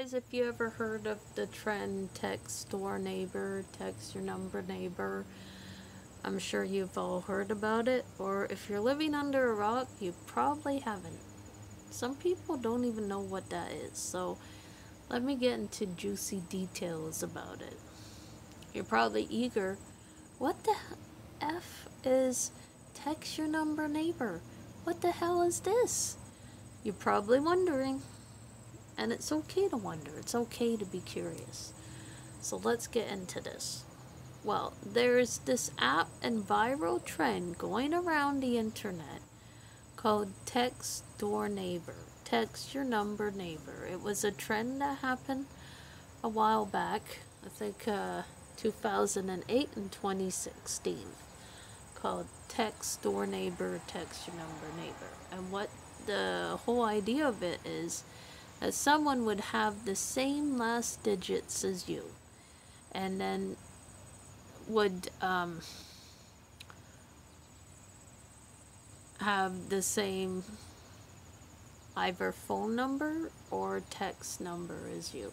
guys if you ever heard of the trend text door neighbor, text your number neighbor. I'm sure you've all heard about it, or if you're living under a rock, you probably haven't. Some people don't even know what that is, so let me get into juicy details about it. You're probably eager. What the F is text your number neighbor? What the hell is this? You're probably wondering. And it's okay to wonder, it's okay to be curious. So let's get into this. Well, there's this app and viral trend going around the internet called Text Door Neighbor. Text your number neighbor. It was a trend that happened a while back, I think 2008 and 2016, called Text Door Neighbor, Text Your Number Neighbor. And what the whole idea of it is that someone would have the same last digits as you, and then would have the same either phone number or text number as you.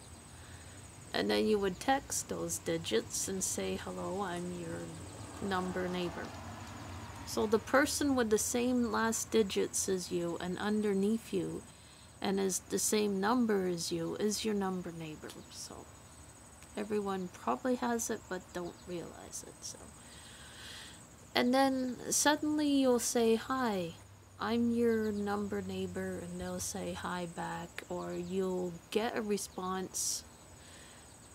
And then you would text those digits and say, hello, I'm your number neighbor. So the person with the same last digits as you and underneath you and is the same number as you is your number neighbor. So everyone probably has it but don't realize it. So, and then suddenly you'll say, hi, I'm your number neighbor, and they'll say hi back, or you'll get a response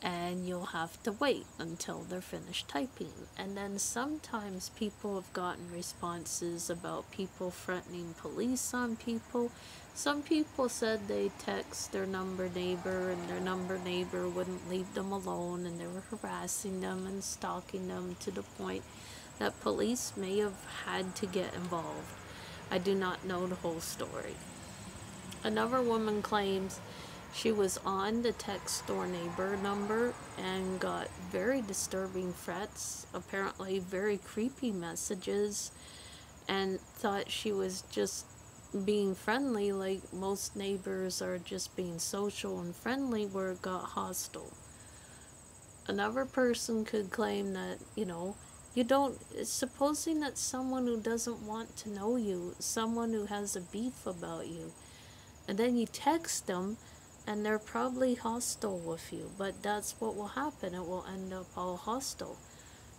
and you'll have to wait until they're finished typing. And then sometimes people have gotten responses about people threatening police on people. Some people said they text their number neighbor and their number neighbor wouldn't leave them alone, and they were harassing them and stalking them to the point that police may have had to get involved. I do not know the whole story. Another woman claims she was on the text door neighbor number and got very disturbing threats, apparently very creepy messages, and thought she was just being friendly, like most neighbors are just being social and friendly, where it got hostile. Another person could claim that, you don't, supposing that someone who doesn't want to know you, someone who has a beef about you, and then you text them, and they're probably hostile with you, but that's what will happen. It will end up all hostile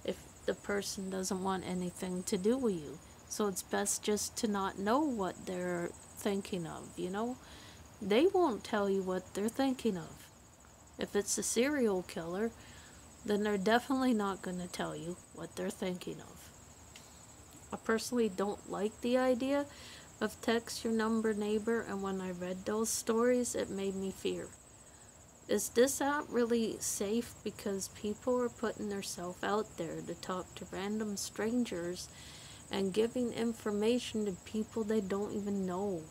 if the person doesn't want anything to do with you. So it's best just to not know what they're thinking of, They won't tell you what they're thinking of. If it's a serial killer, then they're definitely not going to tell you what they're thinking of. I personally don't like the idea of text your number neighbor, and when I read those stories, it made me fear. Is this app really safe? Because people are putting themselves out there to talk to random strangers and giving information to people they don't even know.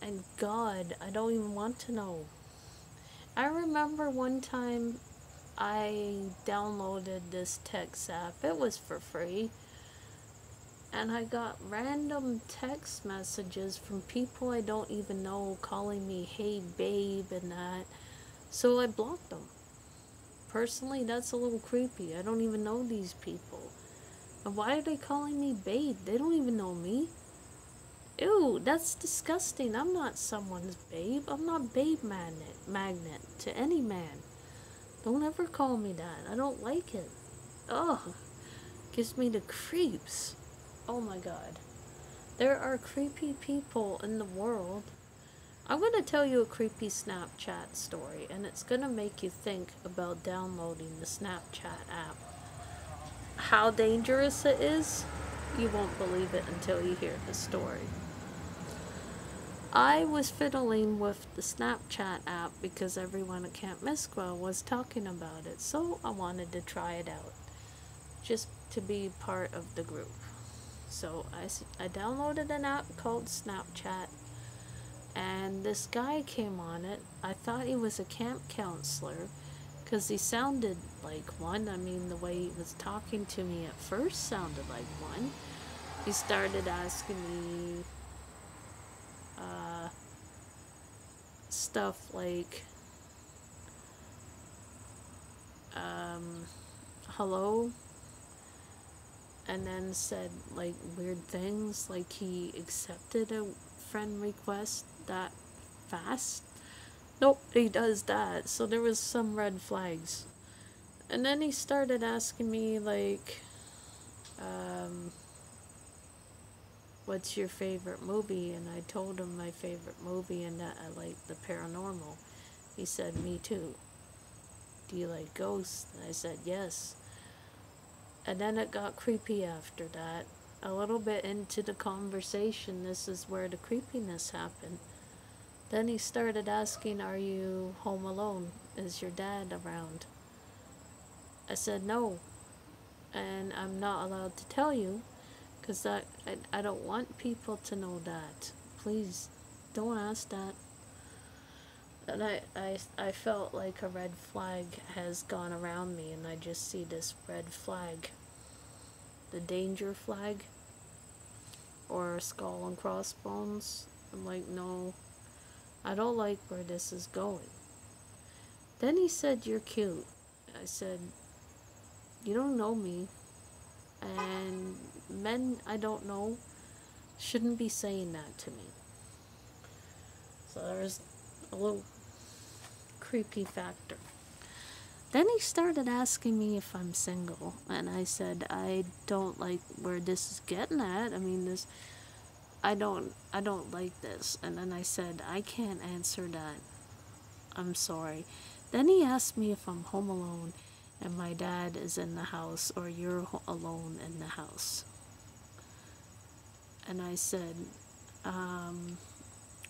And God, I don't even want to know. I remember one time I downloaded this text app. It was for free. And I got random text messages from people I don't even know calling me, hey babe, and that. So I blocked them. Personally, that's a little creepy. I don't even know these people. And why are they calling me babe? They don't even know me. Ew, that's disgusting. I'm not someone's babe. I'm not babe magnet to any man. Don't ever call me that. I don't like it. Ugh. Gives me the creeps. Oh my God. There are creepy people in the world. I'm going to tell you a creepy Snapchat story, and it's going to make you think about downloading the Snapchat app. How dangerous it is, you won't believe it until you hear the story. I was fiddling with the Snapchat app because everyone at Camp Misqua was talking about it, so I wanted to try it out, just to be part of the group. So I downloaded an app called Snapchat, and this guy came on it. I thought he was a camp counselor because he sounded like one. I mean, the way he was talking to me at first sounded like one. He started asking me stuff like, hello, and then said like weird things, like he accepted a friend request that fast. Nobody does that. So there was some red flags. And then he started asking me like, um, what's your favorite movie? And I told him my favorite movie and that I like the paranormal. He said, me too. Do you like ghosts? And I said, yes. And then it got creepy after that. A little bit into the conversation, this is where the creepiness happened. Then he started asking, are you home alone? Is your dad around? I said, no. And I'm not allowed to tell you because I don't want people to know that. Please don't ask that. And I felt like a red flag has gone around me, and I just see this red flag, the danger flag, or skull and crossbones. I'm like, no, I don't like where this is going. Then he said, you're cute. I said, you don't know me, and men I don't know shouldn't be saying that to me. So there's a little creepy factor. Then he started asking me if I'm single, and I said I don't like where this is getting at. I mean, this I don't like this. And then I said I can't answer that. I'm sorry. Then he asked me if I'm home alone and my dad is in the house or you're alone in the house. And I said, I'm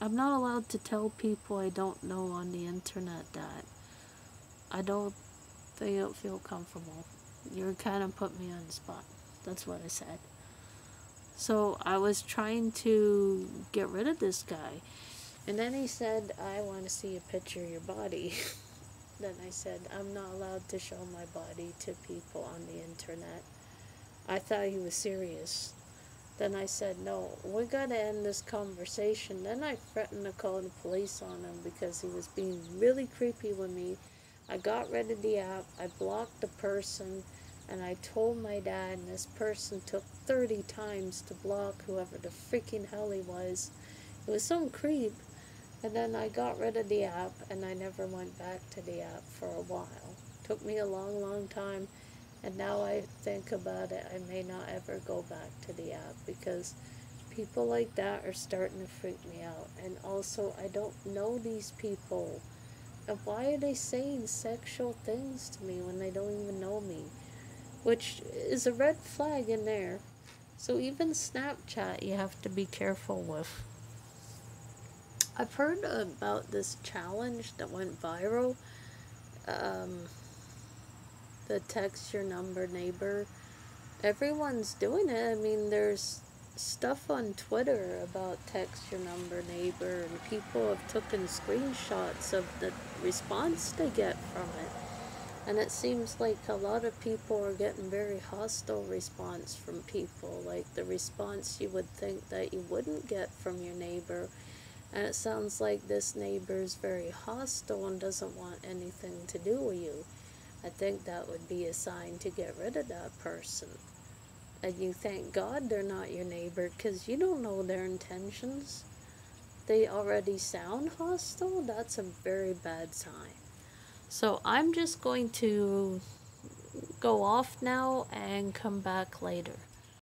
not allowed to tell people I don't know on the internet that. They don't feel comfortable. You're kind of put me on the spot. That's what I said. So I was trying to get rid of this guy. And then he said, I want to see a picture of your body. Then I said, I'm not allowed to show my body to people on the internet. I thought he was serious. Then I said, no, we gotta end this conversation. Then I threatened to call the police on him because he was being really creepy with me. I got rid of the app, I blocked the person, and I told my dad, and this person took 30 times to block whoever the freaking hell he was. It was some creep. And then I got rid of the app, and I never went back to the app for a while. Took me a long, long time. And now I think about it, I may not ever go back to the app because people like that are starting to freak me out. And also, I don't know these people. And why are they saying sexual things to me when they don't even know me? Which is a red flag in there. So even Snapchat you have to be careful with. I've heard about this challenge that went viral. The text your number neighbor. Everyone's doing it. I mean, there's stuff on Twitter about text your number neighbor, and people have taken screenshots of the response they get from it. And it seems like a lot of people are getting very hostile response from people, like the response you would think that you wouldn't get from your neighbor. And it sounds like this neighbor is very hostile and doesn't want anything to do with you. I think that would be a sign to get rid of that person. And you thank God they're not your neighbor because you don't know their intentions. They already sound hostile. That's a very bad sign. So I'm just going to go off now and come back later.